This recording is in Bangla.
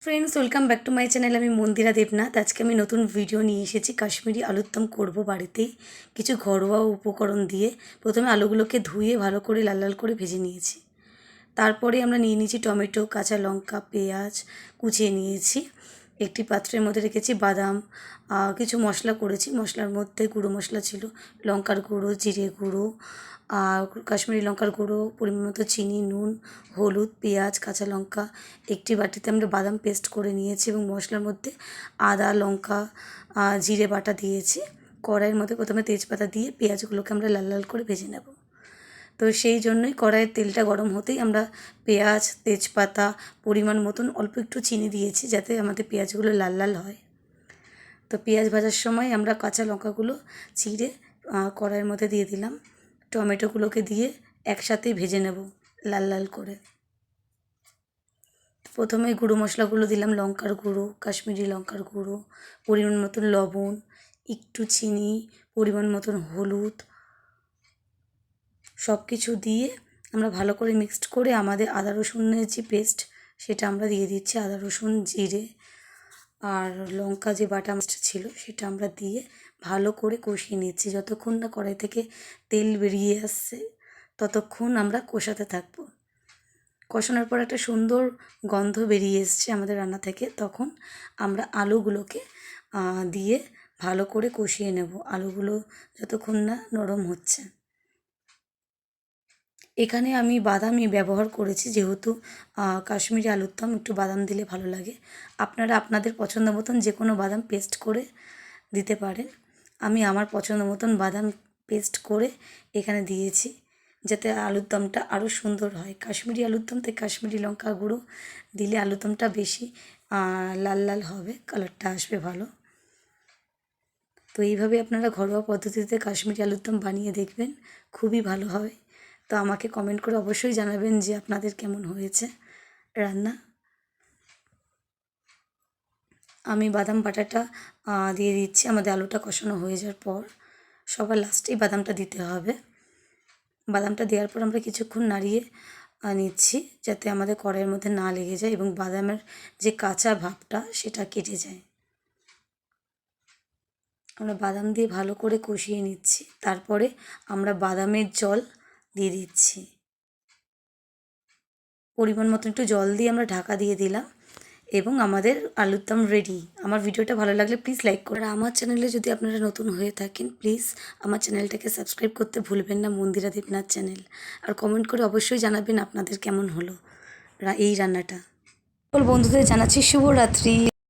Friends, welcome back to my channel. আমি মন্দিরা দেবনাথ। আজকে আমি নতুন ভিডিও নিয়ে এসেছি। কাশ্মীরি আলুর দম করবো বাড়িতেই কিছু ঘরোয়া উপকরণ দিয়ে। প্রথমে আলুগুলোকে ধুয়ে ভালো করে লাল লাল করে ভেজে নিয়েছি। তারপরে আমরা নিয়ে নিয়েছি টমেটো, কাঁচা লঙ্কা, পেঁয়াজ কুচিয়ে নিয়েছি। একটি পাত্রের মধ্যে রেখেছি বাদাম, কিছু মশলা করেছি। মশলার মধ্যে গুঁড়ো মশলা ছিল লঙ্কার গুঁড়ো, জিরে গুঁড়ো, কাশ্মীরি লঙ্কার গুঁড়ো, পরিমাণ মতো চিনি, নুন, হলুদ, পেঁয়াজ, কাঁচা লঙ্কা। একটি বাটিতে আমরা বাদাম পেস্ট করে নিয়েছি এবং মশলার মধ্যে আদা, লঙ্কা, জিরে বাটা দিয়েছি। কড়াইয়ের মধ্যে প্রথমে তেজপাতা দিয়ে পেঁয়াজগুলোকে আমরা লাল লাল করে ভেজে নেব। তো সেই জন্যই কড়াইয়ের তেলটা গরম হতেই আমরা পেঁয়াজ, তেজপাতা, পরিমাণ মতন অল্প একটু চিনি দিয়েছি যাতে আমাদের পেঁয়াজগুলো লাল লাল হয়। তো পেঁয়াজ ভাজার সময় আমরা কাঁচা লঙ্কাগুলো চিড়ে কড়াইয়ের মধ্যে দিয়ে দিলাম। টমেটোগুলোকে দিয়ে একসাথেই ভেজে নেব লাল লাল করে। প্রথমে গুঁড়ো মশলাগুলো দিলাম, লঙ্কার গুঁড়ো, কাশ্মীরি লঙ্কার গুঁড়ো, পরিমাণ মতন লবণ, একটু চিনি, পরিমাণ মতন হলুদ, সব কিছু দিয়ে আমরা ভালো করে মিক্সড করে আমাদের আদা রসুনের যে পেস্ট সেটা আমরা দিয়ে দিচ্ছি। আদা রসুন, জিরে আর লঙ্কা যে বাটা ছিল সেটা আমরা দিয়ে ভালো করে কষিয়ে নিচ্ছি। যতক্ষণ না কড়াই থেকে তেল বেরিয়ে আসছে ততক্ষণ আমরা কষাতে থাকবো। কষানোর পর একটা সুন্দর গন্ধ বেরিয়ে এসছে আমাদের রান্না থেকে, তখন আমরা আলুগুলোকে দিয়ে ভালো করে কষিয়ে নেব। আলুগুলো যতক্ষণ না নরম হচ্ছে। এখানে আমি বাদামই ব্যবহার করেছি, যেহেতু কাশ্মীরি আলুর দম একটু বাদাম দিলে ভালো লাগে। আপনারা আপনাদের পছন্দ মতন যে কোনো বাদাম পেস্ট করে দিতে পারেন। আমি আমার পছন্দ মতন বাদাম পেস্ট করে এখানে দিয়েছি যাতে আলুর দমটা আরও সুন্দর হয়। কাশ্মীরি আলুর দম তাই কাশ্মীরি লঙ্কা গুঁড়ো দিলে আলুর দমটা বেশি লাল লাল হবে, কালারটা আসবে ভালো। তো এইভাবে আপনারা ঘরোয়া পদ্ধতিতে কাশ্মীরি আলুর দম বানিয়ে দেখবেন, খুবই ভালো হবে। তো আমাকে কমেন্ট করে অবশ্যই জানাবেন যে আপনাদের কেমন হয়েছে রান্না। আমি বাদাম বাটাটা দিয়ে দিচ্ছি আমাদের আলুটা কষানো হয়ে যাওয়ার পর। সবার লাস্টেই বাদামটা দিতে হবে। বাদামটা দেওয়ার পর আমরা কিছুক্ষণ নাড়িয়ে নিচ্ছি যাতে আমাদের কড়াইয়ের মধ্যে না লেগে যায় এবং বাদামের যে কাঁচা ভাবটা সেটা কেটে যায়। আমরা বাদাম দিয়ে ভালো করে কষিয়ে নিচ্ছি। তারপরে আমরা বাদামের জল দিয়ে দিচ্ছি। পরিমাণ মতো একটু জল দিয়ে আমরা ঢাকা দিয়ে দিলাম এবং আমাদের আলুর দম রেডি। আমার ভিডিওটা ভালো লাগলে প্লিজ লাইক করুন। আর আমার চ্যানেলে যদি আপনারা নতুন হয়ে থাকেন প্লিজ আমার চ্যানেলটাকে সাবস্ক্রাইব করতে ভুলবেন না, মন্দিরা দেবনাথ চ্যানেল। আর কমেন্ট করে অবশ্যই জানাবেন আপনাদের কেমন হলো এই রান্নাটা। সকল বন্ধুদের জানাচ্ছি শুভরাত্রি।